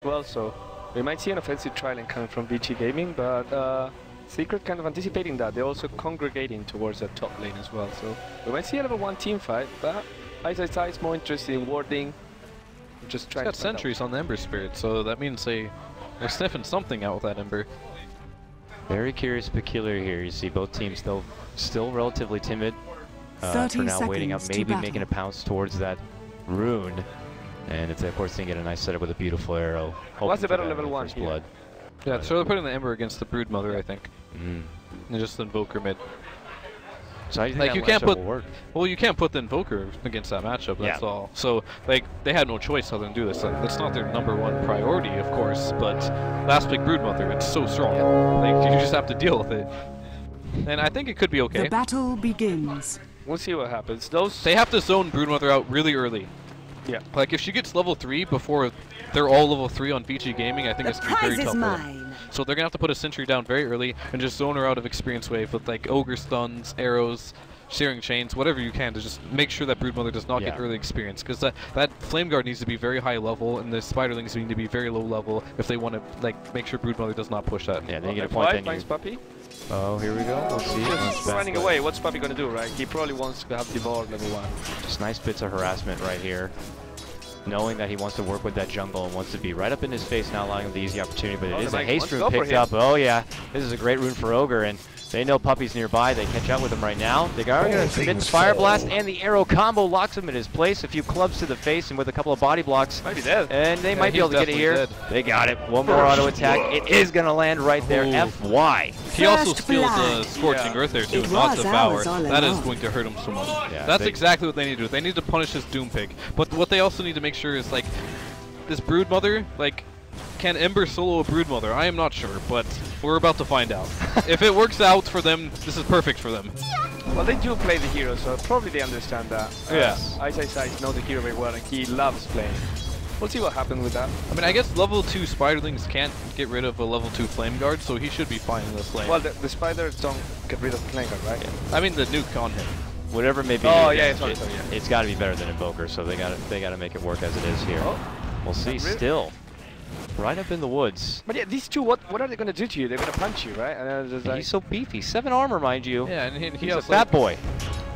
well, so we might see an offensive trialing coming from Vici Gaming, but Secret kind of anticipating that. They're also congregating towards that top lane as well, so we might see a level 1 team fight, but Ice is more interested in warding. Just trying He's got to find sentries on the Ember Spirit, so that means they're sniffing something out with that Ember. Very curious, peculiar here. You see both teams still relatively timid. For now, waiting up, maybe making a pounce towards that rune. And it's, of course, going to get a nice setup with a beautiful arrow. What's the better level 1 here? Blood. Yeah, so they're putting the Ember against the Broodmother, I think. And just Invoker mid. So I think like that you can't put, will work. well, you can't put the Invoker against that matchup. That's all. So like they had no choice other than do this. That's not their #1 priority, of course. But last pick Broodmother, it's so strong. Like you just have to deal with it. And I think it could be okay. The battle begins. We'll see what happens. They have to zone Broodmother out really early. Yeah. Like if she gets level 3 before they're all level 3 on Vici Gaming, I think it's gonna be very tough for them. So they're gonna have to put a sentry down very early and just zone her out of experience wave with like ogre stuns, arrows, shearing chains, whatever you can to just make sure that Broodmother does not get early experience, because that Flame Guard needs to be very high level and the Spiderlings need to be very low level if they want to like make sure Broodmother does not push that. Yeah, they get a point then. Puppy. Oh, here we go. We'll see. He's running away. What's Puppy gonna do, right? He probably wants to have devoured level 1. Just nice bits of harassment right here. Knowing that he wants to work with that jungle and wants to be right up in his face, not allowing him the easy opportunity, but it is a haste rune picked up. Oh yeah, this is a great rune for Ogre, and they know Puppy's nearby. They catch up with him right now. They are going to commit the Fire Blast, and the arrow combo locks him in his place. A few clubs to the face, and with a couple of body blocks, might be dead. And they might be able to get it here. Dead. They got it. One more auto attack. It is going to land right there. Ooh. FY. He also steals the Scorching Earth there too, not Devour. That is going to hurt him so much. Yeah, that's exactly what they need to do. They need to punish this Doom Pig. But what they also need to make sure is like this Broodmother, like, can Ember solo a Broodmother? I am not sure, but we're about to find out. If it works out for them, this is perfect for them. Well, they do play the hero, so probably they understand that. Yes. Ice knows the hero very well, and he loves playing. We'll see what happens with that. I mean, I guess level 2 Spiderlings can't get rid of a level 2 Flame Guard, so he should be fine in this lane. Well, the Spiders don't get rid of the Flame Guard, right? Yeah. I mean, the nuke on him. Whatever it may be. Oh, yeah, it's got to be better than Invoker, so they got to make it work as it is here. Oh. We'll see. Really? Still, right up in the woods. But yeah, these two, what are they gonna do to you? They're gonna punch you, right? And like, he's so beefy. 7 armor, mind you. Yeah, and he's a fat boy.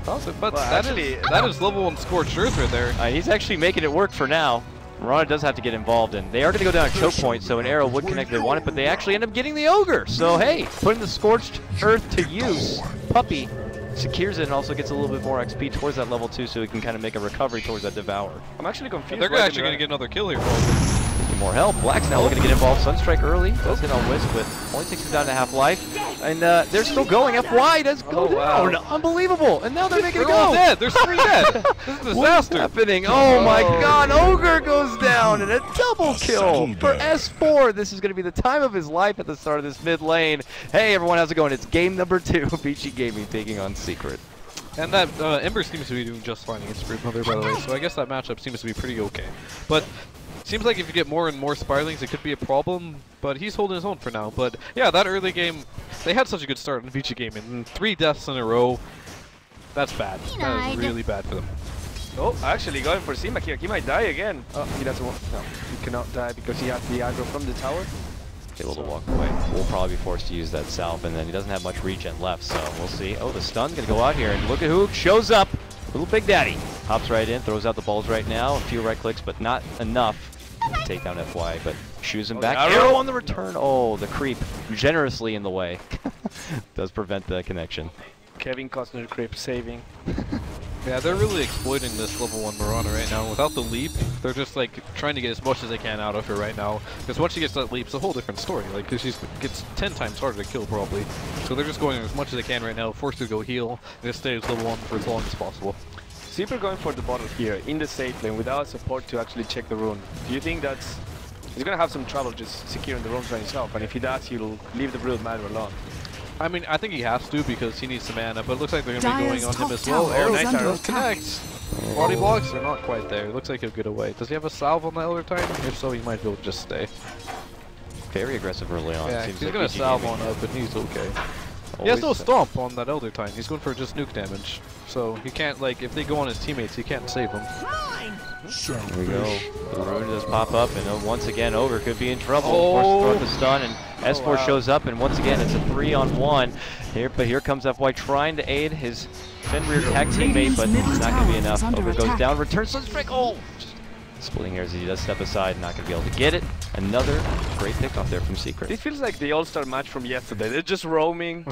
Also, but well, that is level 1 Scorched Earth right there. He's actually making it work for now. Mirana does have to get involved, and they are going to go down a choke point, so an arrow would connect if they want it, but they actually end up getting the Ogre. So hey, putting the Scorched Earth to use. Puppy secures it and also gets a little bit more XP towards that level 2, so he can kind of make a recovery towards that Devour. I'm actually confused. They're actually going to get another kill here. More help. Black's now looking to get involved. Sunstrike early. Does hit on Wisp, but only takes him down to half life. And they're still going. FY does go down. Wow. Unbelievable. And now they're making it go. All dead. There's 3 dead. This is a disaster. What's happening? Oh my god. Ogre goes down and a double kill for S4. This is going to be the time of his life at the start of this mid lane. Hey everyone, how's it going? It's game number 2. Vici Gaming taking on Secret. And that Ember seems to be doing just fine against Broodmother, by the way. So I guess that matchup seems to be pretty okay. But seems like if you get more and more Spiderlings, it could be a problem, but he's holding his own for now. But yeah, that early game, they had such a good start in Vici Gaming, and 3 deaths in a row, that's bad. That is really bad for them. Oh, actually going for Sima here. He might die again. Oh, he doesn't want. No, he cannot die because he has the aggro from the tower. Able to walk away. We'll probably be forced to use that salve, and then he doesn't have much regen left, so we'll see. Oh, the stun's gonna go out here, and look at who shows up. Little Big Daddy hops right in, throws out the balls right now. A few right clicks, but not enough. Take down FY, but shoos him back. Arrow on the return. Oh, the creep generously in the way. Does prevent the connection. Kevin Costner creep saving. Yeah, they're really exploiting this level 1 Mirana right now. Without the leap, they're just like trying to get as much as they can out of her right now. Because once she gets that leap, it's a whole different story. Like, cause she gets 10 times harder to kill probably. So they're just going as much as they can right now, forced to go heal, and just stay as level 1 for as long as possible. Super going for the bottle here in the safe lane without support to actually check the rune. Do you think that's... He's gonna have some trouble just securing the runes by himself, and if he does, he'll leave the Brood Matter alone. I mean, I think he has to because he needs some mana, but it looks like they're gonna be going on him as well. Oh, nice arrows connect. Body blocks are not quite there. It looks like he'll get away. Does he have a salve on the Elder Titan? If so, he might be able to just stay. Very aggressive early on. Yeah, Seems he's like gonna salve on up, and he's okay. He has no stomp on that Elder Titan. He's going for just nuke damage. So he can't, like, if they go on his teammates, he can't save them. Here we go. The rune does pop up, and once again, Ogre could be in trouble. Forced to throw the stun, and S4 shows up, and once again, it's a 3-on-1 here. But here comes FY trying to aid his Fenrir tag teammate, but it's not going to be enough. Ogre goes down, returns to the strike. Oh! Splitting hairs as he does step aside, not going to be able to get it. Another great pickoff there from Secret. It feels like the all-star match from yesterday. They're just roaming,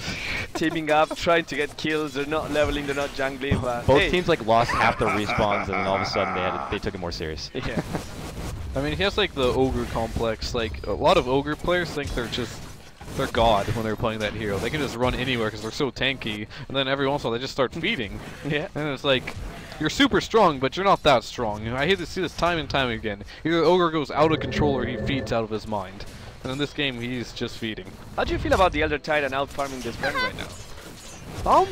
teaming up, trying to get kills. They're not leveling, they're not jungling. But both teams like lost half their respawns, and then all of a sudden they took it more serious. Yeah. I mean, he has like the Ogre complex. Like a lot of Ogre players think they're God when they're playing that hero. They can just run anywhere because they're so tanky, and then every once in a while they just start feeding. Yeah. And it's like, you're super strong, but you're not that strong. I hate to see this time and time again. Either Ogre goes out of control or he feeds out of his mind. And in this game, he's just feeding. How do you feel about the Elder Titan out farming this run right now?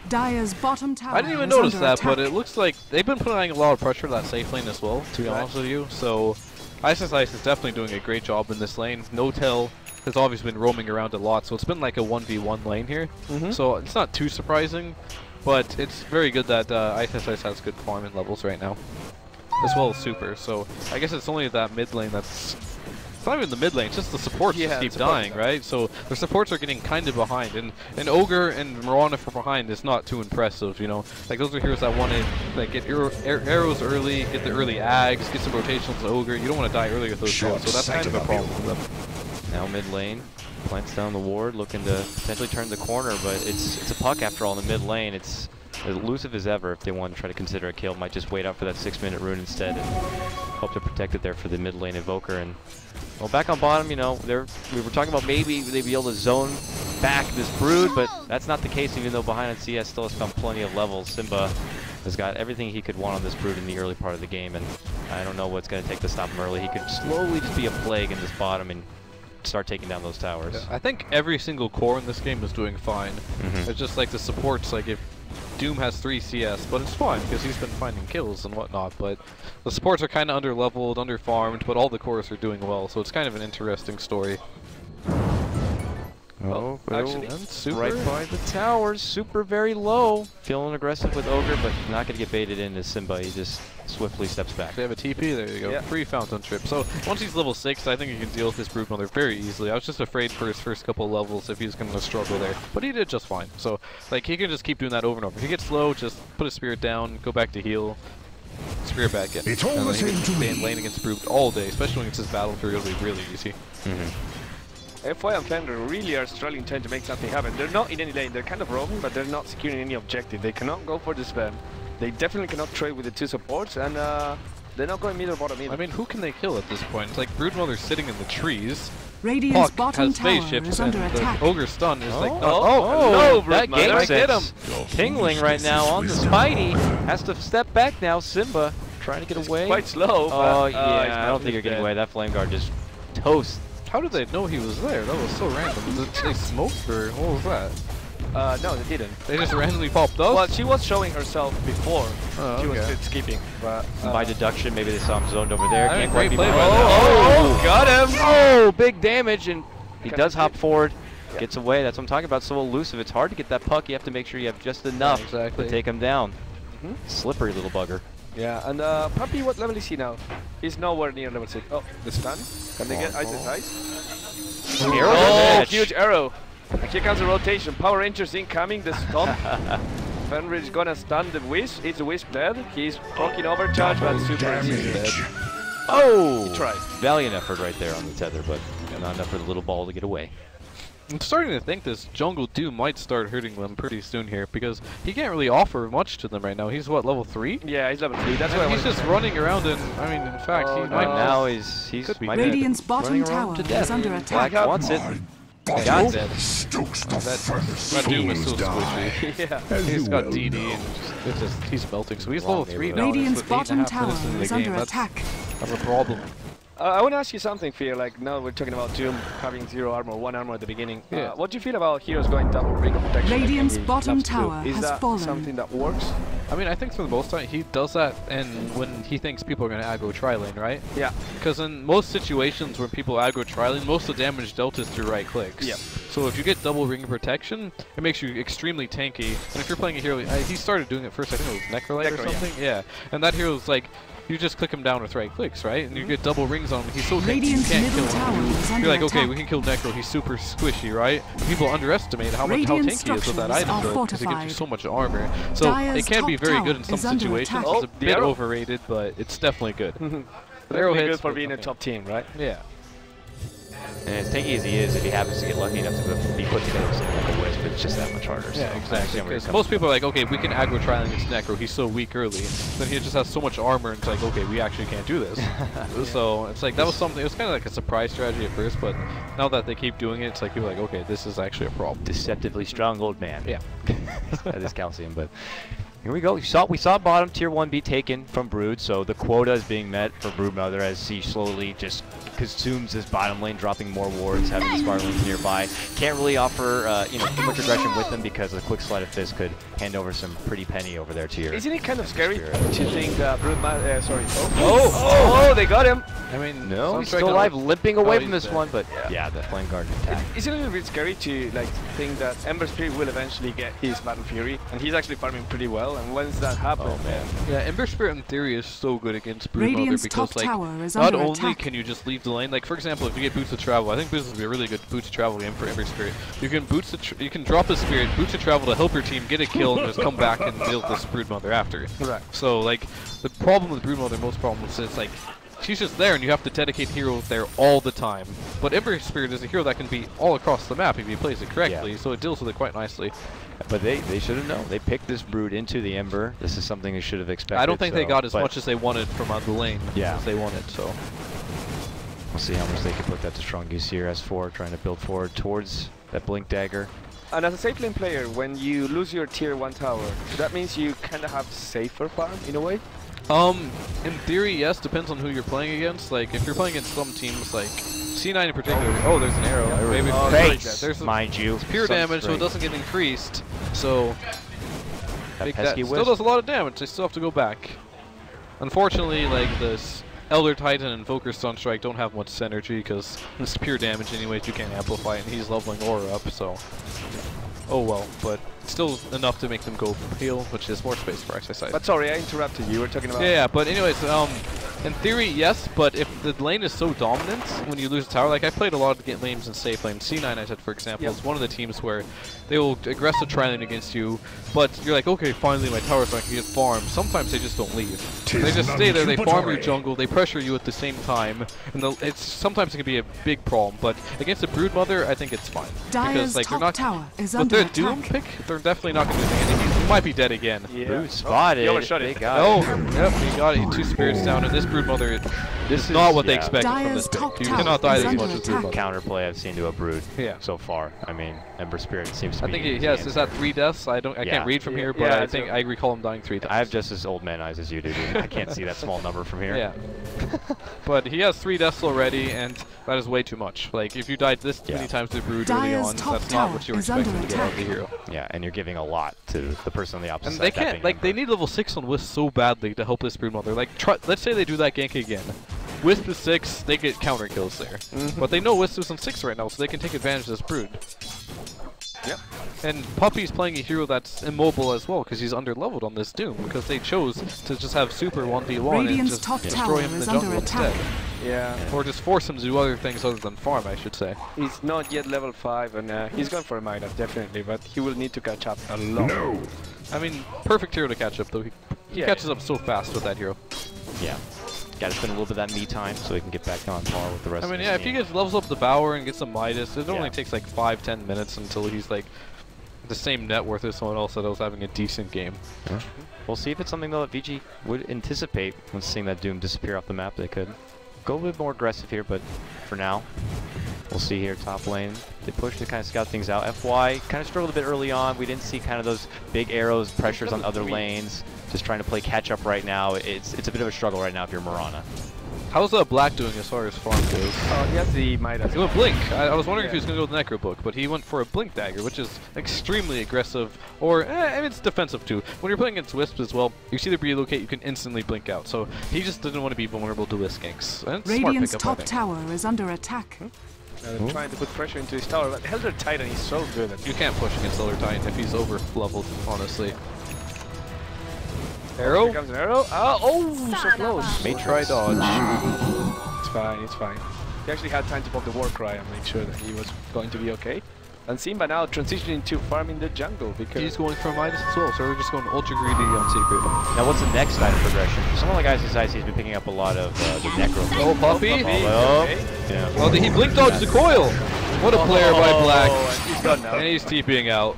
Dire's bottom tower. I didn't even notice that, but it looks like they've been putting a lot of pressure to that safe lane as well, to be honest with you. So, Ice is definitely doing a great job in this lane. No-Tell has obviously been roaming around a lot, so it's been like a 1v1 lane here. So it's not too surprising, but it's very good that Ice has good farming levels right now, as well as Super. So I guess it's only that mid lane that's... It's not even the mid lane, it's just the supports just keep dying, right? So the supports are getting kind of behind, and Ogre and Mirana from behind is not too impressive, you know? Like, those are heroes that want to like get arrows early, get the early ags, get some rotations with Ogre. You don't want to die early with those heroes, so that's kind of a problem for them. Now mid lane, plants down the ward, looking to potentially turn the corner, but it's a puck after all in the mid lane. It's as elusive as ever if they want to try to consider a kill. Might just wait out for that 6-minute rune instead and hope to protect it there for the mid lane Invoker. And well, back on bottom, you know, we were talking about maybe they'd be able to zone back this Brood, but that's not the case, even though behind on CS still has found plenty of levels. Simba has got everything he could want on this Brood in the early part of the game, and I don't know what's going to take to stop him early. He could slowly just be a plague in this bottom and start taking down those towers. Yeah, I think every single core in this game is doing fine. It's just like the supports, like if Doom has 3 CS, but it's fine because he's been finding kills and whatnot, but the supports are kind of under-leveled, under-farmed, but all the cores are doing well, so it's kind of an interesting story. Oh, actually, right by the towers, Super very low. Feeling aggressive with Ogre, but not going to get baited into Simba. He just swiftly steps back. They have a TP, there you go. Free fountain trip. So once he's level 6, I think he can deal with his Brood Mother very easily. I was just afraid for his first couple levels if he's going to struggle there, but he did just fine. So like he can just keep doing that over and over. If he gets low, just put his spirit down, go back to heal, spirit back in. It's all the same to stay in lane against Brood all day, especially when it's his battle period. It'll be really easy. FY and Fender really are struggling trying to make something happen. They're not in any lane, they're kind of roaming, but they're not securing any objective. They cannot go for the spam. They definitely cannot trade with the 2 supports, and they're not going mid or bottom either. I mean, who can they kill at this point? It's like Brood Mother's sitting in the trees. Radiant's bottom has tower spaceships, is and under attack. the Ogre stun is like, no, that Brood Mother, game get him! Tingling right now on the Spidey. Has to step back now. Simba trying to get away. Quite slow. Oh yeah, I don't think you're getting away. That Flame Guard just toast. How did they know he was there? That was so random. Did they smoke or what was that? No, they didn't. They just randomly popped up? Well, she was showing herself before. She was skipping. But, by deduction, maybe they saw him zoned over there. Can't quite great be play by oh, got him! Oh, big damage, and he does hop forward. Gets away. That's what I'm talking about. So elusive. It's hard to get that puck. You have to make sure you have just enough to take him down. Slippery little bugger. Yeah, and Puppy, what level is he now? He's nowhere near level 6. Oh, the stun. Can they get Ice? Oh, huge arrow. And here comes the rotation. Power Rangers incoming, the stomp. Fenrir is gonna stun the Wisp. It's a Wisp dead. He's proccing overcharge, but Super is dead. Oh! He tried. Valiant effort right there on the tether, but not enough for the little ball to get away. I'm starting to think this Jungle Doom might start hurting them pretty soon here, because he can't really offer much to them right now. He's what, level 3? Yeah, he's level 3. That's why he's just running around, and I mean, in fact, he might now he's Radiant's bottom tower is under attack. Black wants it. Got that Doom is so squishy. Yeah. He's got DD and he's melting. So he's level 3 now. Radiant's bottom tower is under attack. That's a problem. I want to ask you something, Fear. Like, now we're talking about Doom having 0 armor, 1 armor at the beginning. Yeah. What do you feel about heroes going double ring of protection? Radiant's bottom tower Is has that fallen. something that works? I mean, I think for the most part, he does that and when he thinks people are going to aggro tri-lane, right? Yeah. Because in most situations where people aggro tri-lane, most of the damage dealt is through right clicks. Yeah. So if you get double ring protection, it makes you extremely tanky. And if you're playing a hero, he started doing it first, I think it was Necrolite or something. Yeah. And that hero's like, you just click him down with right clicks, right? And you get double rings on him. He's so tanky, you can't kill him. You're like, okay, we can kill Necro. He's super squishy, right? People underestimate how tanky he is with that item, though, because it gives you so much armor. So it can be very good in some situations. It's a bit overrated, but it's definitely good. Arrowhead's good for being a top team, right? Yeah. And as tanky as he is, if he happens to get lucky enough to be put together with something like a Wisp, it's just that much harder. Yeah, so exactly. Because most people are like, okay, we can aggro trial against Necro, he's so weak early. Then he just has so much armor, and it's like, okay, we actually can't do this. So it's like, that was something, it was kind of like a surprise strategy at first, but now that they keep doing it, it's like, people are like, okay, this is actually a problem. Deceptively strong old man. Yeah. That is calcium, but here we go. We saw bottom tier 1 be taken from Brood, so the quota is being met for Broodmother as she slowly just consumes this bottom lane, dropping more wards, having the Sparlings nearby. Can't really offer too much aggression with them because the quick sleight of fist could hand over some pretty penny over there to your. Isn't it kind of scary to think that Broodmother? Sorry. Oh, they got him. I mean, no, he's still alive, limping away from this one, but yeah, the Flame Guard attack. Isn't it a little bit scary to think that Ember Spirit will eventually get his Battle Fury, and he's actually farming pretty well, and once that happens, yeah, Ember Spirit in theory is so good against Broodmother because like not only can you just leave the lane, like for example, if you get Boots of Travel, I think Boots would be a really good Boots of Travel game for Ember Spirit. You can you can drop a Spirit, Boots of Travel to help your team get a kill, and just come back and deal with this Broodmother after. Right. So like the problem with Broodmother, most problems is like, she's just there and you have to dedicate heroes there all the time. But Ember Spirit is a hero that can be all across the map if he plays it correctly, so it deals with it quite nicely. But they should have known. They picked this Brood into the Ember. This is something they should have expected. I don't think they got as much as they wanted from the lane as they wanted, so. We'll see how much they can put that to strong use here. S4 trying to build forward towards that Blink Dagger. And as a safe lane player, when you lose your tier 1 tower, that means you kind of have safer farm in a way? In theory, yes, depends on who you're playing against. Like, if you're playing against some teams, like C9 in particular, there's an arrow. Yeah, maybe there's mind you. It's pure damage, so it doesn't get increased. So, that still does a lot of damage. They still have to go back. Unfortunately, like this Elder Titan and Invoker Sunstrike don't have much synergy because it's pure damage anyways. You can't amplify it, and he's leveling Aura up, so. Oh well, but still enough to make them go heal, which is more space for exercise. But sorry, I interrupted you. We're talking about. Yeah, but anyways, in theory, yes, but if the lane is so dominant when you lose a tower, like I played a lot of lanes in safe lane. C9, I said, for example, is one of the teams where they will aggressive tri-lane against you, but you're like, okay, finally my tower so I can get farmed. Sometimes they just don't leave. They just stay there, they farm your jungle, they pressure you at the same time, and sometimes it can be a big problem, but against a Broodmother, I think it's fine. Because like they're not, with their Doom pick, they're definitely not going to do anything. He might be dead again. Yeah. Brood spotted. They got it. Yep, he got it. 2 spirits down, and this Broodmother, this is not what they expected from this pick. You cannot die as much as Broodmother. Counterplay I've seen to a Brood so far. I mean, Ember Spirit seems to be. I think yes, is that 3 deaths? I can't read from here, but I think I recall him dying 3 times. I have just as old man eyes as you do, dude. I can't see that small number from here. Yeah. But he has 3 deaths already, and that is way too much. Like, if you died this many times to Brood early on, that's not what you were expecting to get out of the hero. Yeah, and you're giving a lot to the person on the opposite and side. They can't, like, they need level 6 on Wisp so badly to help this Broodmother. Like, let's say they do that gank again. Wisp is 6, they get counter kills there. But they know Wisp is on 6 right now, so they can take advantage of this Brood. Yep. And Puppy's playing a hero that's immobile as well because he's under-leveled on this Doom because they chose to just have super 1v1 and just destroy him in the jungle instead. Yeah. Or just force him to do other things other than farm, I should say. He's not yet level 5 and he's gone for a Midas, definitely, but he will need to catch up a lot. No. I mean, perfect hero to catch up though. He catches up so fast with that hero. Yeah. Gotta spend a little bit of that me time so he can get back on par with the rest of the team. If he levels up the Bower and gets some Midas, it only takes like 5-10 minutes until he's like the same net worth as someone else that was having a decent game. Yeah. We'll see if it's something though that Vici would anticipate when seeing that Doom disappear off the map. They could go a bit more aggressive here, but for now, we'll see here top lane. They push to kind of scout things out. FY kind of struggled a bit early on. We didn't see kind of those big arrows, pressures on other lanes. Just trying to play catch up right now. It's a bit of a struggle right now if you're Mirana. How's Black doing as far as farm goes? Oh, he has the Midas. He went Blink. I was wondering if he was going to go with the Necro Book, but he went for a Blink Dagger, which is extremely aggressive, or I mean, it's defensive too. When you're playing against Wisps as well, you see the relocate, you can instantly blink out. So he just didn't want to be vulnerable to Wisp ganks. Radiant's top tower is under attack. Trying to put pressure into his tower, but Elder Titan is so good at it. You can't push against Elder Titan if he's over-leveled, honestly. Arrow? Here comes an arrow. Oh, so close. May try dodge. It's fine, it's fine. He actually had time to pop the war cry and make sure that he was going to be okay. And Simba now transitioning to farming the jungle because he's going for Midas as well, so we're just going ultra greedy on Secret. Now what's the next item progression? Some of the guys besides he's been picking up a lot of the Necro. Oh, Puppy! Okay. Yeah. Oh, he blink dodged the coil! What a player by Black. And he's gone now. And he's TPing out.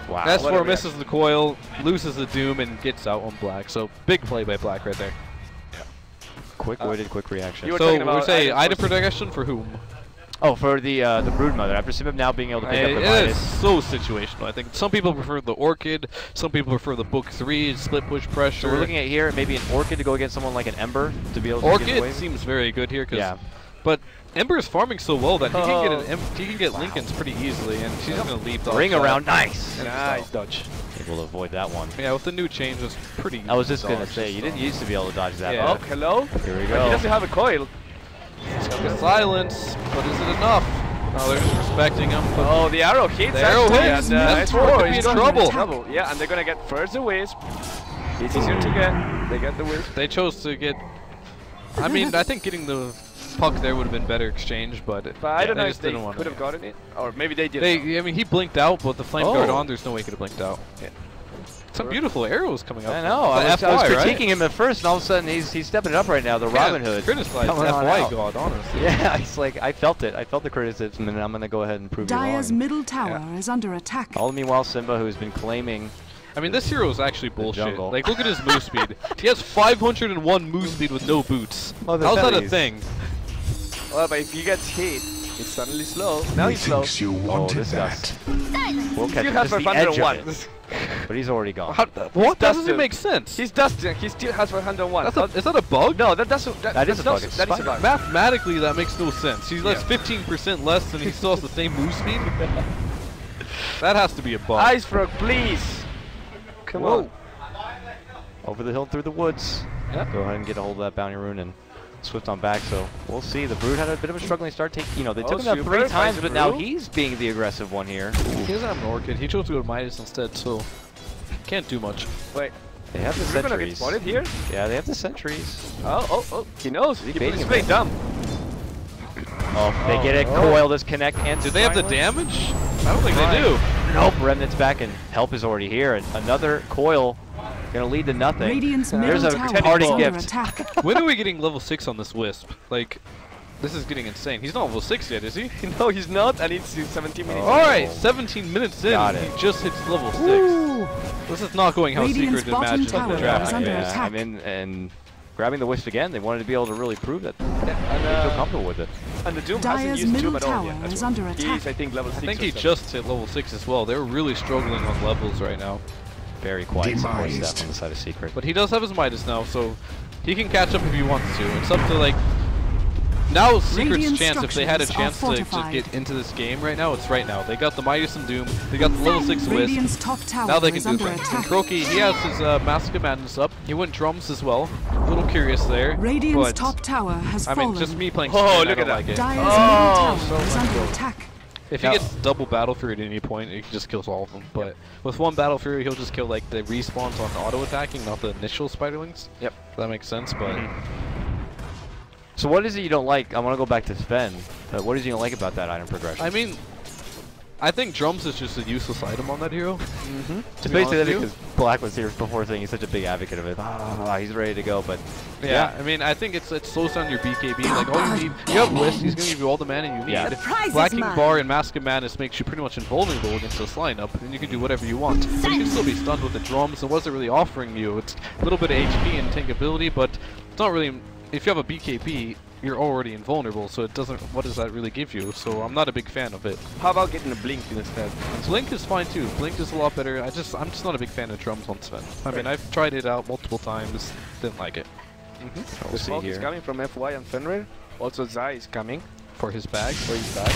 Wow. S4 misses the coil, loses the Doom, and gets out on Black. So big play by Black right there. Quick-witted, quick reaction. So we're saying item progression for whom? Oh, for the Broodmother. After Simba now being able to pick up the It is Midas. so situational. I think some people prefer the Orchid, some people prefer the Book 3, split push pressure. So we're looking at here maybe an Orchid to go against someone like an Ember to be able to get away. Orchid seems very good here, but Ember is farming so well that he can get Lincolns pretty easily, and she's gonna leap dodge. Ring around, nice. Nice dodge. Able to avoid that one. Yeah, with the new change, it's pretty. I was just gonna say you didn't used to be able to dodge that. Yeah. Oh, hello. Here we He go. doesn't have a coil. He's got the silence, but is it enough? Oh, they're just respecting him. Oh, the arrow hits. The arrow hits. And S4 could be in trouble. Yeah, and they're gonna get first the Wisp. It's easier to get. They get the Wisp. They chose to get. I mean, I think getting the puck there would have been better exchange, but I don't know if they didn't could have gotten it, or maybe they did. I mean, he blinked out, but the flame guard on. There's no way he could have blinked out. Yeah. Some beautiful arrows coming up. I know. I was FY, critiquing him at first, and all of a sudden he's stepping it up right now. The Robin Hood. Criticize coming on FY out. God, honestly. Yeah, it's like I felt it. I felt the criticism, and I'm gonna go ahead and prove you Dire's wrong. middle tower is under attack. All the meanwhile, Simba, who's been claiming. I mean, this hero is actually bullshit. jungle. Like, look at his move speed. He has 501 move speed with no boots. Oh, how's that a thing? Well, but if he gets hit, it's suddenly slow. Now he's slow. You wanted this that. We'll catch You him have just the edge of 501. it. But he's already gone. What? That doesn't Dustin. make sense. He's dusting. He still has 501. Is that a bug? No, that doesn't. That is a bug. That is a bug. Mathematically, that makes no sense. He's less 15% less, and he still has the same move speed. That has to be a bug. Ice Frog, please. Come on. Over the hill through the woods. Yeah. Go ahead and get a hold of that bounty rune and Swift on back. So we'll see. The Brood had a bit of a struggling start. They took him out 3 times, but now he's being the aggressive one here. He doesn't have an Orchid. He chose to go to Midas instead, so can't do much. Wait. They have the We're gonna get sentries. spotted here. Yeah, they have the sentries. Oh. He knows. Is he He's baiting him playing in? dumb. Oh, they get it. Coil disconnect and Do they have the silence. damage? I don't think they do. Nope. Remnant's back and help is already here. And another coil gonna lead to nothing. Radiant's There's middle a tower party is under gift. attack. When are we getting level 6 on this Wisp? Like, this is getting insane. He's not level 6 yet, is he? No, he's not, and it's 17 minutes. Alright, 17 minutes in, Got it. he just hits level 6. This is not going how Radiant's Secret bottom imagined tower the is draft. under Yeah, attack. I mean, and grabbing the Wisp again, they wanted to be able to really prove that they And, feel comfortable with it. and the Doom Dire's hasn't used middle Doom at all tower yet. is under He attack. is, I think, level 6 I think or he 7. just hit level 6 as well. They're really struggling on levels right now. Very quiet support Demised. staff on the side of Secret. But he does have his Midas now, so he can catch up if he wants to. It's up to, like, now Secret's Radiant chance, if they had a structures chance are to just fortified. get into this game right now, it's right now. They got the Midas and Doom, they got the level 6 Radiant's Wisp. top tower Now they can is do under things. attack. Croaky, he has his Mask of Madness up. He went drums as well. A little curious there. Radiant's but, top tower has I fallen. mean, just me playing Oh, Secret, look I at don't that. like it. Dire's Oh, middle tower is under attack. If he gets double Battle Fury at any point, he just kills all of them. But with one Battle Fury, he'll just kill like the respawns on auto attacking, not the initial Spiderlings. Yep. If that makes sense, but So what is it you don't like? I want to go back to Sven. What is it you don't like about that item progression? I mean, I think drums is just a useless item on that hero. Just basically because Black was here before saying he's such a big advocate of it. He's ready to go, but Yeah, I mean, I think it slows down your BKB. Like all you need, you have Wisp. He's gonna give you all the mana you need. Yeah. The prize is Blacking mine. Bar and Mask of Madness makes you pretty much invulnerable against this lineup, and you can do whatever you want. But you can still be stunned with the drums. And what's it really offering you? It's a little bit of HP and tankability, but it's not really. If you have a BKB, you're already invulnerable, so it doesn't. What does that really give you? So I'm not a big fan of it. How about getting a blink instead? Blink is fine too. Blink is a lot better. I'm just not a big fan of drums on Sven. I mean, I've tried it out multiple times. Didn't like it. we'll The see smoke is here. coming from FY and Fenrir. Also, Zai is coming For his bag. for his bag.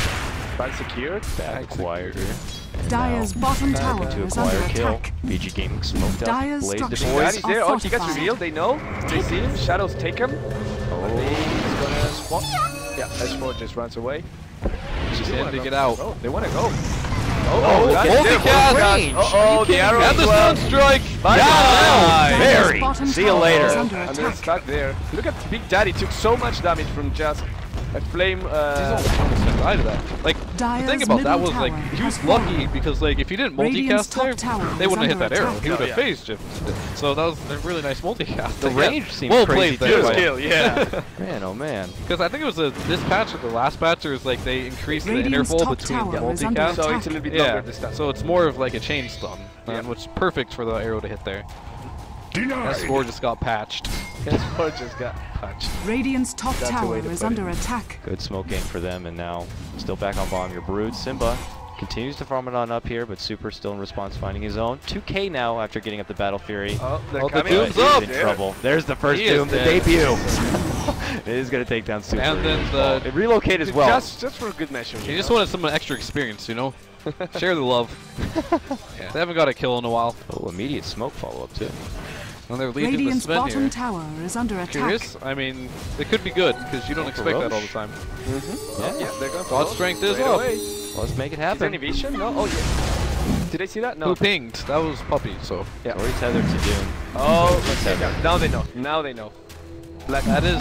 Bag secured. Bag acquired. And Dire's now bottom back tower to is acquire under kill. attack. Vici Gaming smoked up. Dire's Blaze structures deploys. That is there. Oh, he gets fortified. revealed. They know. They see him. Shadows take him. Oh. He's gonna spot. Yeah, S4 just runs away. in to get out. Oh, they want to go. Oh, multicast! Uh-oh, the arrow And the stun strike! Bye. Very. Bottom See you tower later. is under And they're attack. stuck there. Look at Big Daddy, took so much damage from just a flame. He's almost died of that. Like, the Dyer's thing about that middle was, like, tower he was has lucky fallen. because, like, if he didn't Radiant's multicast top there, tower they is wouldn't have hit under that arrow. attack. He would have Yeah. phased it. So that was a really nice multicast. The range seems well crazy played too. there. skill, yeah. Man, oh man. Because I think it was this patch or the last patch, it was like they increased the Radiant's interval top between tower is under multicast. So it's a little bit longer this time. So it's more of like a chain stun, Yeah. which is perfect for the arrow to hit there. That score just got patched. His sword just got punched. Radiant's top That's the tower way to is put it. under attack. Good smoke game for them, and now still back on bomb. Your Brood. Simba continues to farm it on up here, but Super still in response, finding his own. 2K now after getting up the Battle Fury. Oh, they're Oh, the coming. Doom's He's up. in trouble. There's the first He is Doom, the dead. debut. It is going to take down Super. And then the- It relocate as well. Just for good measure. He just wanted some extra experience, you know? Share the love. They haven't got a kill in a while. Oh, immediate smoke follow-up too. And they're leading the Radiant's Sven bottom here. tower is under attack. Curious? I mean, it could be good, because you don't expect that all the time. Yeah, they're going for God it strength is straight up. away. Let's make it Is there happen. any vision? No? Oh, yeah. Did I see that? No. Who pinged? That was Puppy, so. Already tethered to Doom. Oh, Let's have it. now they know. Now they know. Black. That is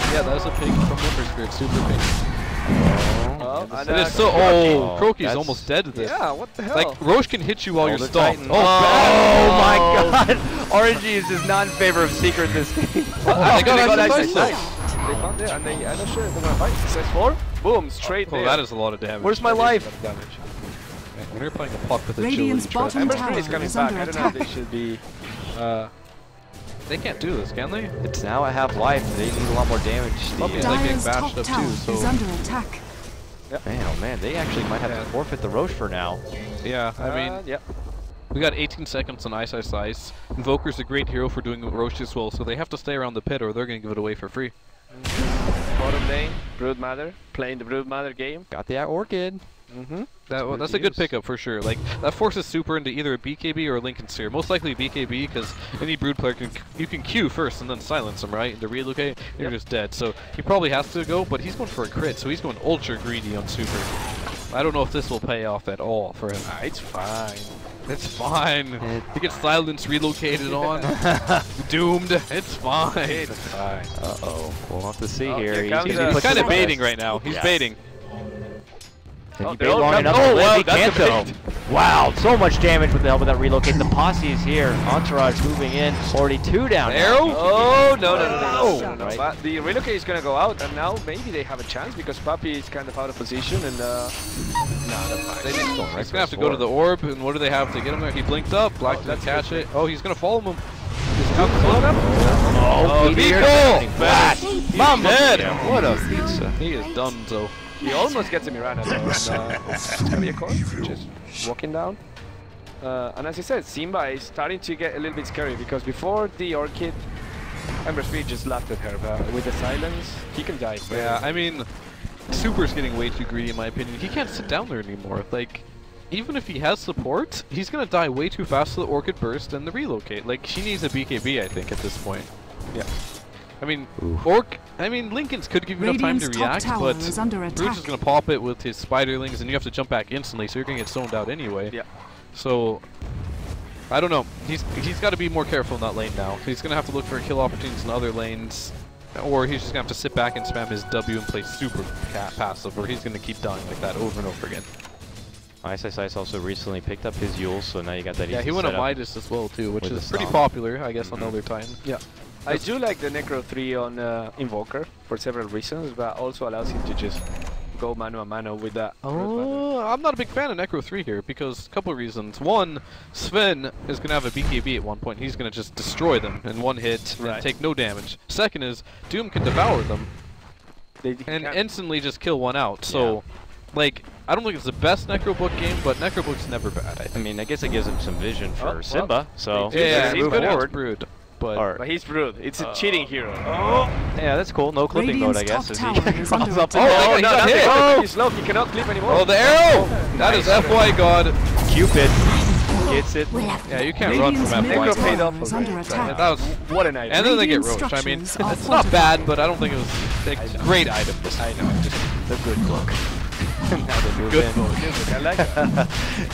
a ping from Wonder Spirit, super ping. Oh, and, It is so. Croaky. Oh, Croaky's That's- almost dead to this. Yeah, what the hell? Like, Roche can hit you while you're Hold it stopped. tight. Oh, Oh my Oh. god! RNG is just not in favor of Secret this game. they got Ice ice Ice. ice. They found it, and I'm not sure if they're gonna fight. Success 4. Boom, straight Oh, there. that is a lot of damage. Where's my life? Damage. When you're playing a puck with agility, Radiant's bottom Ember's tower Blade is coming is back. under I don't know if attack. they should be. they can't do this, can they? It's now at half life. They need a lot more damage. Puppy's The, like getting Dyer's top bashed up tower too, is so. under attack. man, oh man, they actually might have to forfeit the Roche for now. Yeah, I mean, yeah. we got 18 seconds on Ice Ice Ice. Invoker's a great hero for doing Roche as well, so they have to stay around the pit or they're going to give it away for free. Bottom lane, Broodmother, playing the Broodmother game. Got the Orchid. That's a good pickup for sure. Like, that forces Super into either a BKB or a Lincoln Sphere. Most likely BKB, because any Brood player you can Q first and then silence him, right? To relocate, you're just dead. So he probably has to go, but he's going for a crit, so he's going ultra greedy on Super. I don't know if this will pay off at all for him. It's fine. It's fine. He gets silence relocated on. Doomed. It's fine. It's fine. Uh-oh. We'll have to see Oh, here. here comes He's the- He's kind of Super baiting Fest. right now. He's Yes. baiting. Can Oh, he they're bait all long coming- enough oh, to live? wow, He that's can't a though. bait. Wow, so much damage with the help of that relocate. The posse is here. Entourage moving in. Already 2 down. now. Arrow? Oh, no. Right. But the relocate is going to go out, and now maybe they have a chance because Puppy is kind of out of position, and no, that's fine. He's right going for to have to his go to sword. the orb, and what do they have to get him there? He blinked up. Black didn't that's catch good. it. Oh, he's going to follow him. Oh, Meteor! Flash! Mama dead! What a pizza. He is done, so. He almost gets a Mirana though, and it's gonna be a core, just walking down. And as I said, Simba is starting to get a little bit scary because before the Orchid, Ember's Speed just laughed at her, but with the silence, he can die. Yeah, I mean, Super's getting way too greedy in my opinion. He can't sit down there anymore. Like, even if he has support, he's gonna die way too fast to the Orchid Burst and the relocate. Like, she needs a BKB, I think, at this point. Yeah. I mean, Lincoln's could give you enough time to Radiant's top react, tower but is under Bruce attack. is gonna pop it with his Spiderlings, and you have to jump back instantly, so you're gonna get zoned out anyway. Yeah. So, I don't know. He's got to be more careful in that lane now. He's gonna have to look for kill opportunities in other lanes, or he's just gonna have to sit back and spam his W and play super passive, or he's gonna keep dying like that over and over again. Ice Ice Ice also recently picked up his Yule, so now you got that Yeah, easy he went on setup. Midas as well too, which with is the pretty stomp. popular, I guess, on other time. Yeah. I do like the Necro 3 on Invoker for several reasons, but also allows him to just go mano a mano with that. Oh, I'm not a big fan of Necro 3 here because a couple of reasons. One, Sven is going to have a BKB at one point. He's going to just destroy them in one hit and take no damage. Second is, Doom can devour them and instantly just kill one out. So, like, I don't think it's the best Necrobook game, but Necrobook's never bad, I I think. mean, I guess it gives him some vision for well, Simba, so Yeah, he's he's move good against forward. Brood. But Or- But he's Brood. It's a cheating hero. yeah, that's cool. No clipping mode, I Radiant's guess. top As he tower is crawls under up. attack. Oh, he got nothing. hit. Oh, he's low. He cannot clip anymore. Oh, the arrow! That is FY God. Cupid gets it. Yeah, you can't run Radiant's from middle Necro FY paid tower off is already. under Yeah, attack. That was, What an item. and then they get Radiant roached. I mean, structures are it's not fortified. bad, but I don't think it was a great item. I know, just the good look. now they move Good in. vote. I like that.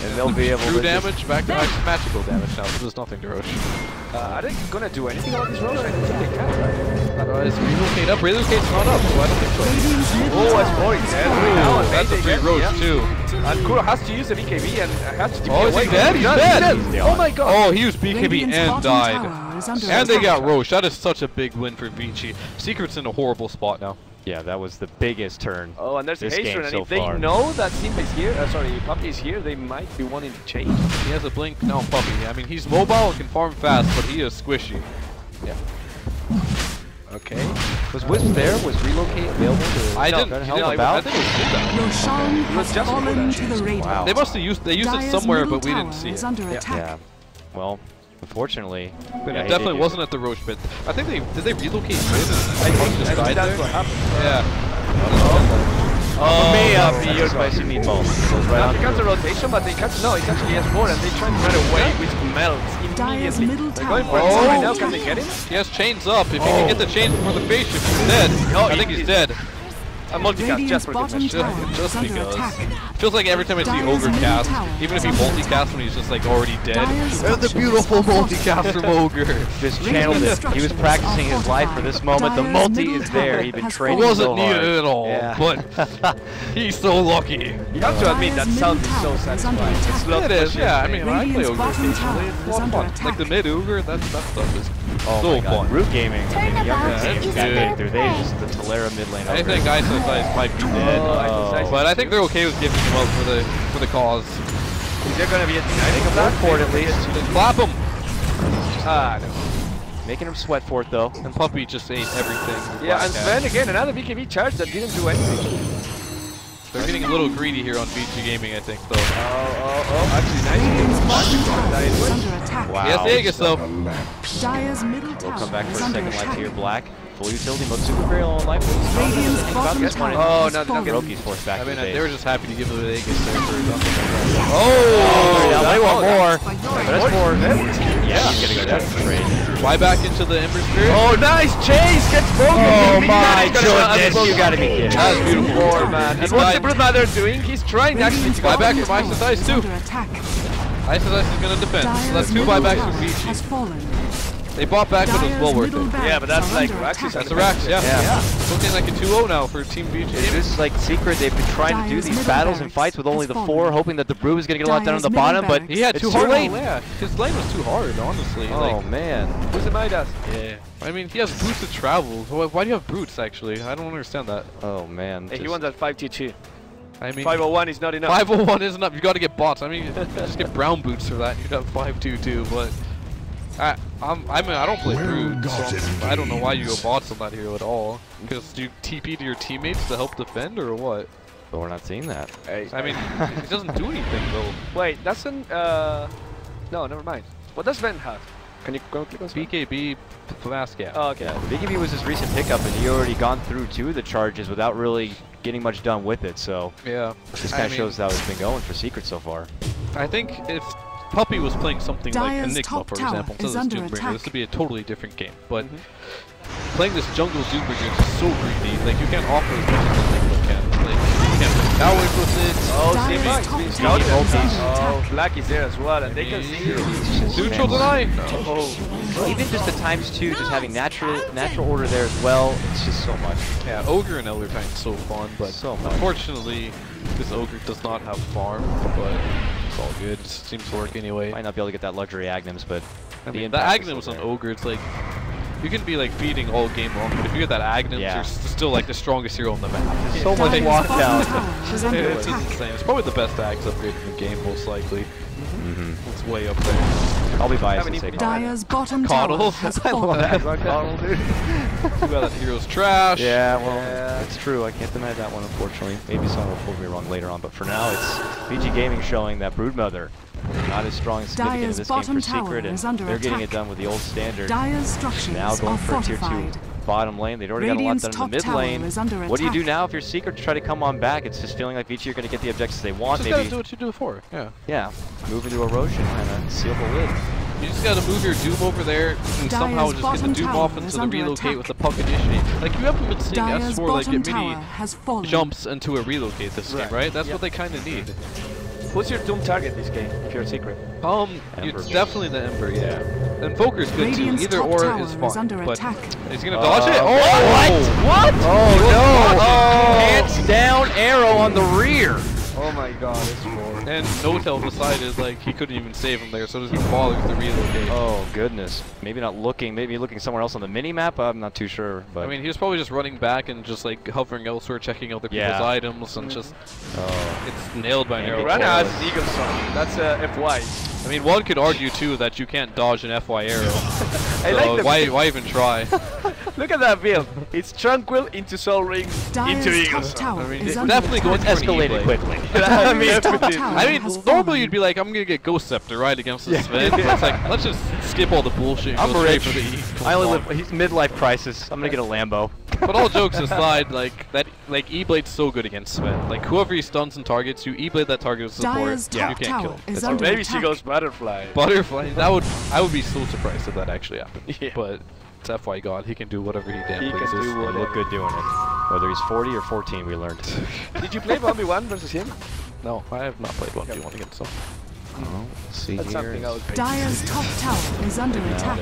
And they'll be able True to damage, back to magical damage now. There's nothing to Roche. Are they gonna do anything about this Roche? I don't think they can, right? Is relocate up? Relocate's not up, so I don't think so. Oh, that's boring. Now That's a free Roche too. And Kuro has to use the BKB and has to Oh, is he dead? He's dead! Oh my god! Oh, he used BKB Radiant's and bottom died. tower is under And they attack. got Roche. That is such a big win for Vici. Secret's in a horrible spot now. Yeah, that was the biggest turn. Oh, and there's a this haste game run, and so if they far. know that Simba is here, Puppy is here, they might be wanting to change. He has a blink. No, Puppy. I mean, he's mobile and can farm fast, but he is squishy. Yeah. Okay. Was Wisp there? Was relocate available to I try didn't. to I help him out? think it was Suda. Roshan has just fallen to before the Radiant. Wow. They must have used. They used it Dire's somewhere, middle but we didn't tower see is it. under Yeah. attack. Yeah. Well, unfortunately. But yeah, it he definitely did wasn't at the Roche pit. I think they relocate mid and I think just died that's there. what happened. Yeah. Oh, me up! no, He used spicy meatball. Goes right Now on becomes a through. rotation, but they can't. No, it's actually S4, and they try to run away, which melts Dire's immediately. middle They're going tower for is it under right now. attack. Can they get him? He has chains up. If he can get the chains before the face shift, he's dead. Oh, I think he's he's- dead. A multicast Radiant's just for bottom goodness. tower Just is under because. attack. Feels like every time I see Dire's Ogre middle cast, tower even if is he under multicasts when he's just like already dead. Dire's There's the structures beautiful are multicast from Ogre. Just channeled it. He was practicing his life for this moment. The Dire's multi middle is there. tower He'd been has training It fallen. so wasn't hard. needed at all, Yeah. but he's so lucky. You have to admit that Dire's sound middle is so tower is satisfying. under It's attack. love It is, yeah. I mean, I play Radiant's Ogre bottom occasionally. tower It's a is lot of under fun. attack. Like the mid Ogre, that stuff is Oh so my god. fun. Root Gaming. I mean, younger Yeah, teams it's got good. getting through. They just the Talera mid lane. I over. think Ice might be dead, but I think they're okay with giving him up for the cause. Is there going to be a denying of that? for it at least. Just clap him. Ah, no. Making him sweat for it though. And Puppy just ate everything. Yeah, and Black Sven Cat. again, another BKB charge that didn't do anything. They're getting a little greedy here on Vici Gaming, I think, though. Oh, actually Radiant's nice. bottom tower is under attack. Wow. Yes, Aegis, though. Dire's middle We'll tower come back for is a under second life attack. here. Black. Full utility mode. Super Imperial on life. Radiant's About bottom to get one in. tower Oh, has no, they're not fallen. Roki's forced back I mean, to the they were base. just happy to give it to Aegis there for nothing. Oh, Oh! they want more. But But that's more. Yeah, he's gonna go down for trade. Fly back into the Ember Spirit. Oh, nice chase! Gets broken! Oh Big my Daddy's gonna goodness, have you gotta be kidding. That was beautiful. Poor man. And He's what's the died. Broodmother doing? He's trying actually Radiant's to Fly go back bottom from Ice tower and Ice is too. under attack. Ice and Ice is going to defend. So Dire's that's two middle buybacks tower from has Vici. fallen. They bought back, but it was Dire's well worth middle it. barracks Yeah, but that's are like under Raxus. attack. That's the Rax, yeah. Yeah. Looking like a 2-0 now for Team Vici. It's just like Secret, they've been trying to do Dire's these middle battles and barracks fights with only has the fallen. 4, hoping that the Brew is going to get a lot done on Dire's the middle bottom, but barracks He had it's too too hard. late. Yeah, his lane was too hard, honestly. Oh Like, man. Who's the Midas? yeah. I mean, he has boots to travel. Why do you have brutes, actually? I don't understand that. Oh man. Hey, he just- wants that 5T2. I mean, 501 is not enough. 501 isn't enough. You got to get bots. I mean, you just get brown boots for that. You'd have 522, but I mean, I don't play brutes, so I don't know why you go bots on that hero at all. Because do you TP to your teammates to help defend, or what? But we're not seeing that. Hey, I mean, he doesn't do anything though. wait, that's an no, never mind. What does Sven have? Can you go click on Sven? BKB fast gap. Oh, okay. Yeah, BKB was his recent pickup, and he already gone through 2 of the charges without really getting much done with it. So Yeah. this I kind of mean, shows how it's been going for Secret so far. I think if Puppy was playing something like Dire's Enigma, top for tower example, is instead of under this Doombringer, attack. this would be a totally different game. But playing this jungle Doombringer is so greedy. Like, you can't offer as much as Enigma can. Like, you can't play towers with it. Oh, Dire's Simba top is tower being is scouted. under Oh, attack. Black is there as well, and they can see you. Neutral deny? Well, even just the ×2, just having natural order there as well, it's just so much. Yeah, Ogre and Elder Tank is so fun, but So much. unfortunately, this Ogre does not have farm, but it's all good. It seems to work anyway. Might not be able to get that luxury Agnems, but I mean, the impact is Agnums still on there. Ogre, it's like, you can be like feeding all game long, but if you get that Agnums, Yeah. you're still like the strongest hero on the map. So much Dire's lockdown. bottom tower is under It's attack. insane. It's probably the best Ags upgrade in the game, most likely. Mhm. It's way up there. I'll be biased Haven't and say even- Coddle. Dire's bottom Coddle? tower has I love fallen. that. Too bad that hero's trash. Yeah, well, Yeah. it's true. I can't deny that one, unfortunately. Maybe someone will prove me wrong later on, but for now, it's Vici Gaming showing that Broodmother not as strong and significant in Dire's this game bottom for tower Secret, and is under they're getting it attack. done with the old standard. Dire's structures Now going are for a tier 2 fortified. bottom lane. They'd already got a lot Radiant's done in top the mid tower lane. is under What do you do attack. now if you're Secret to try to come on back? It's just feeling like Vici are going to get the objectives they want. Just gotta Maybe, do what you do before. Yeah. yeah, move into a Roche and kind of seal the lid. You just gotta move your Doom over there and somehow just get the Doom off into the relocate with the puck initiate. Like, you haven't been seeing S4 like get many jumps into a relocate this game, right? That's what they kind of need. Who's your Doom target this game, if you're a secret? It's definitely the Ember, yeah. Invoker's good Radiant's too, either or is is fine. under But attack. he's gonna dodge it? Oh! What? Oh no! Hands down arrow on the rear. Oh my god, it's more. And No-Tail decided like he couldn't even save him there, so he's gonna bother with the relocate. Oh goodness. Maybe not looking, maybe looking somewhere else on the mini-map, I'm not too sure. But I mean, he was probably just running back and just like hovering elsewhere, checking other people's items, and just it's nailed by an arrow. Rana has Eagle Song. That's FY. I mean, one could argue too that you can't dodge an FY arrow. I like the why even try? Look at that build. It's Tranquil into Soul Ring into Eagle Song. I mean, it's definitely going to escalate quickly. I mean, normally you'd be like, I'm gonna get Ghost Scepter right against the Sven. But it's like, let's just skip all the bullshit. I'm straight rich. for the E. I only live. He's midlife crisis. I'm gonna get a Lambo. But all jokes aside, like E-Blade's so good against Sven. Like whoever he stuns and targets, you E-Blade that target with support, you can't kill him. Or maybe she goes Butterfly. Butterfly. I would be so surprised if that actually happened. Yeah. But it's FY God. He can do whatever he damn pleases. He look good doing it. Whether he's 40 or 14, we learned. Did you play 1v1 versus him? No, I have not played 1v1 against him. Oh, let's see That's here. something I would Dire's top tower is under attack.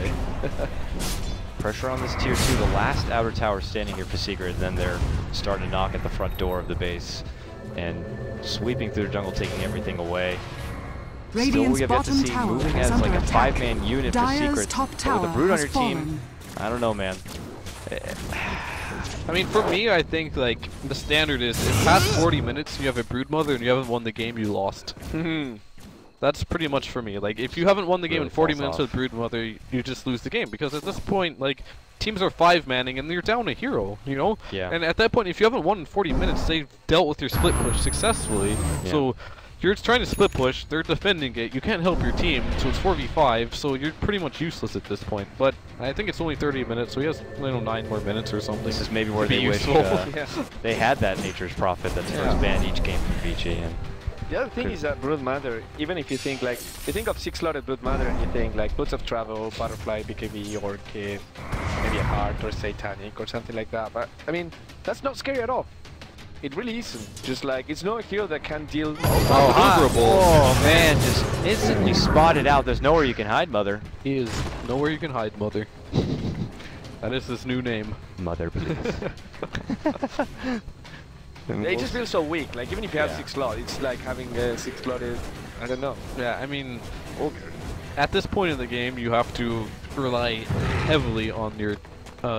Pressure on this tier 2, the last outer tower standing here for Secret, and then they're starting to knock at the front door of the base and sweeping through the jungle, taking everything away. Still, we have yet to see moving as like a 5-man unit for Secret. With a Brood on your team, I don't know, man. I mean, for me, I think like the standard is if past 40 minutes and you have a Brood Mother and you haven't won the game, you lost. That's pretty much for me. Like, if you haven't won the game in 40 minutes with Brood Mother, you just lose the game. Because at this point, like, teams are 5-manning and you're down a hero, you know? Yeah. And at that point, if you haven't won in 40 minutes, they've dealt with your split push successfully. Yeah. So, you're trying to split push, they're defending it, you can't help your team, so it's 4v5, so you're pretty much useless at this point. But I think it's only 30 minutes, so he has, 9 more minutes or something. This is maybe where they wish they had that Nature's Prophet that's first banned each game from Vici. And the other thing is that Brood Mother, even if you think like, you think of 6-slotted Brood Mother and you think like Boots of Travel, Butterfly, BKB, Orchid, maybe a Heart or Satanic or something like that. But I mean, that's not scary at all. It really isn't. Just like, it's not a hero that can deal. Oh man, just instantly spotted out. There's nowhere you can hide, Mother. He is nowhere you can hide, Mother. That is his new name. Mother, please. They just feel so weak. Like, even if you have 6 slots, it's like having a 6-slotted, I don't know. Yeah, I mean, at this point in the game, you have to rely heavily on your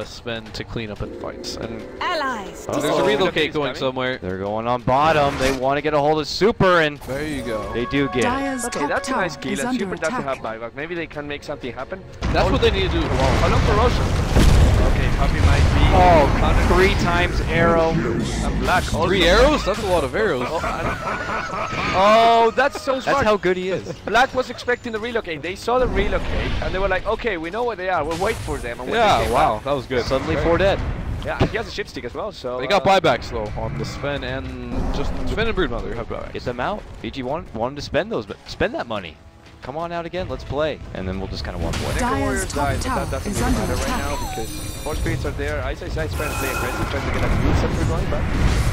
Sven to clean up in fights. And allies. there's a relocate going somewhere. They're going on bottom. They want to get a hold of Super, and there you go. They do get it. Okay, that's a nice kill. And Super doesn't have buyback. Maybe they can make something happen. That's what they need to do. How long for Roshan? Okay, Puppy might be. Oh, 3 times arrow. And Black. 3 arrows? That's a lot of arrows. Oh, that's so smart. That's how good he is. Black was expecting the relocate. They saw the relocate, and they were like, okay, we know where they are. We'll wait for them. And yeah, wow, that was good. Suddenly 4 dead. Yeah, and he has a ship stick as well, so... They got buybacks, though, on the Sven and just Sven and Brood Mother have buybacks. Get them out. Vici wanted to spend those, but spend that money. Come on out again, let's play. And then we'll just kind of walk away. Dire's top tower is under right now because 4 spirits are there. Ice trying to play aggressive, trying to get a good center going, but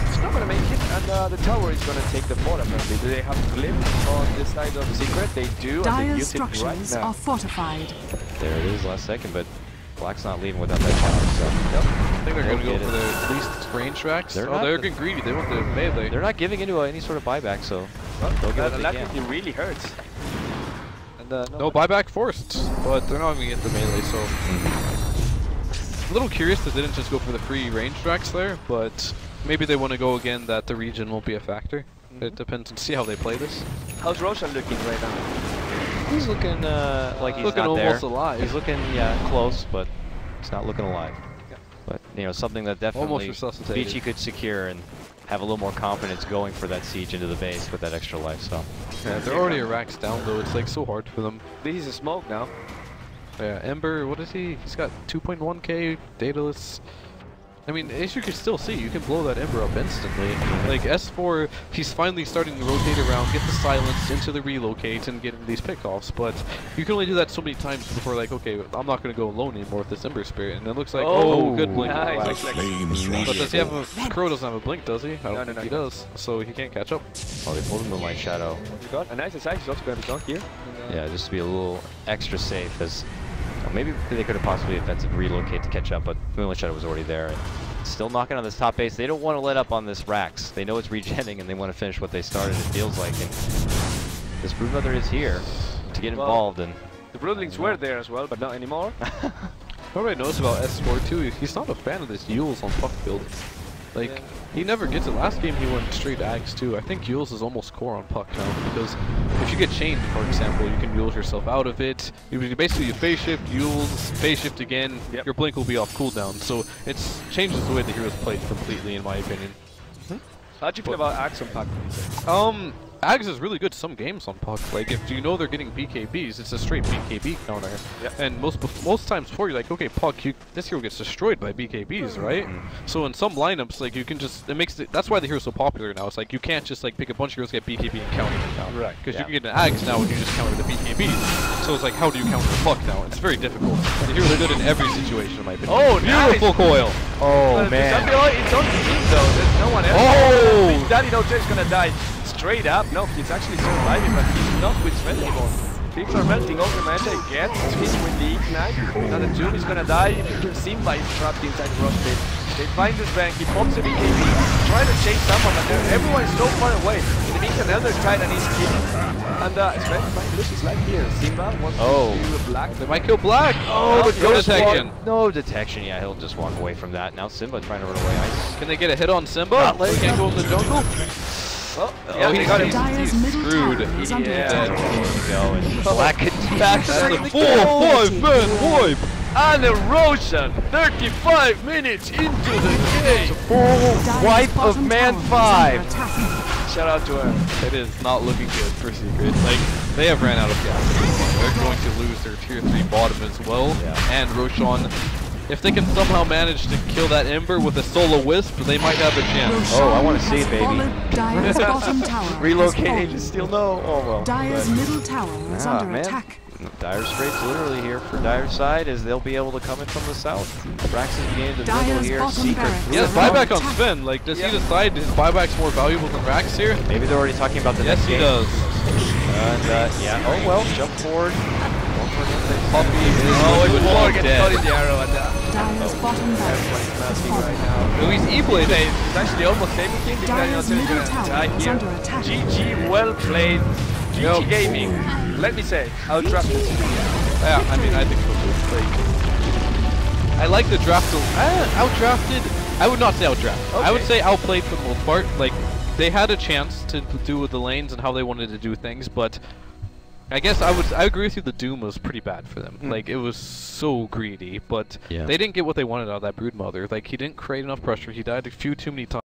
it's not going to make it. And the tower is going to take the fort, apparently. Do they have a glimpse on this side of the Secret? They do, and they use it right now. Are fortified. There it is, last second, but Black's not leaving without that challenge, so... I think they're going to go for the least range tracks. They're getting greedy. They want the melee. They're not giving into any sort of buyback, so... they'll get what they can. Really hurts. No buyback forced, but they're not going to get the melee, so... I'm a little curious that they didn't just go for the free range tracks there, but maybe they want to go again that the region won't be a factor. It depends on see how they play this. How's Roshan looking right now? He's looking like he's looking not almost there. alive. He's looking, close, but he's not looking alive. But, something that definitely Vici could secure and have a little more confidence going for that siege into the base with that extra life, so... Yeah, they're already a racks down, though. It's, like, so hard for them. He's a smoke now. Yeah, Ember, what is he? He's got 2.1k, Daedalus, I mean, as you can still see, you can blow that Ember up instantly. Like, S4, he's finally starting to rotate around, get the silence into the relocate, and get these pickoffs, but you can only do that so many times before, like, okay, I'm not going to go alone anymore with this Ember Spirit, and it looks like, oh good blink. Nice. But does he have a, Crow doesn't have a blink, does he? I don't think he does, so he can't catch up. Oh, they pulled the Moonlight Shadow. You got a nice attack, he's also going to be drunk here. Yeah, just to be a little extra safe, as maybe they could have possibly offensive relocate to catch up, but Moonlight Shadow was already there. And still knocking on this top base. They don't want to let up on this Rax. They know it's regenning and they want to finish what they started, it feels like. And this Broodmother is here to get involved. And the Broodlings were there as well, but not anymore. What I noticed about S4 too, he's not a fan of this Yules on puck build. Like, he never gets it. Last game he went straight Ags too. I think Yules is almost core on puck now, because if you get chained, for example, you can Yules yourself out of it. You basically phase shift, Yules, phase shift again, your blink will be off cooldown. So it changes the way the heroes play completely, in my opinion. How do you feel about Ags on puck? Ags is really good some games on puck. Like, if you know they're getting BKBs, it's a straight BKB counter. And most times before, you're like, okay, puck, this hero gets destroyed by BKBs, right? So in some lineups, like, you can just, that's why the hero's so popular now. It's like, you can't just, like, pick a bunch of heroes, get BKB and counter them now. Right. Because you can get an Ags now and you just counter the BKBs. So it's like, how do you counter the puck now? It's very difficult. The hero's good in every situation, in my opinion. Oh, beautiful coil! Oh, man. It's on the team, though. There's no one else. Oh! Daddy No J's gonna die. Straight up, no, he's actually surviving, but he's not with Sven anymore. People are melting over Meta, gets hit with the Ignite. Now the Doom is gonna die. Simba is trapped inside the Rock Pit. They find this bank, he pops a BKB, trying to chase someone, but everyone is so far away. They need another Titan is killing. And Sven might lose his life here. Simba wants to do Black. They might kill Black! Oh, but no detection. No detection, yeah, he'll just walk away from that. Now Simba trying to run away. Nice. Can they get a hit on Simba? He can't go in the jungle? Yeah, he got he's screwed. Black back to the 4-5-man wipe. And erosion, 35 minutes into the game. Full wipe of man 5. Shout out to her. It is not looking good for Secret. Like, they have ran out of gas. They're going to lose their tier 3 bottom as well. And Roshan, if they can somehow manage to kill that Ember with a solo wisp, they might have a chance. Oh, I want to see it, baby. Dire's bottom tower Relocating, still no. Oh, well. Dire's middle tower is under attack. Dire Straits literally here for Dire's side, as they'll be able to come in from the south. Rax is beginning to dribble here. Secret. Yes, buyback on Sven. Like, does he decide his buyback's more valuable than Rax here? Maybe they're already talking about the next game. Yes, he does. And, yeah, oh well, jump forward. Puppy it's more getting caught in the arrow and Dire's bottom everyone's melting right now. No, he's E-Blade. It's actually almost saving him because Dire's middle tower is under attack. GG, well played. Vici Gaming, let me say, outdrafted. Yeah, I mean, I think so too. Like, I like the draft. Outdrafted. I would not say outdrafted. Okay. I would say outplayed for the most part. Like, they had a chance to do with the lanes and how they wanted to do things, but I guess I agree with you. The Doom was pretty bad for them. Like, it was so greedy, but they didn't get what they wanted out of that Broodmother. Like, he didn't create enough pressure. He died a few too many times.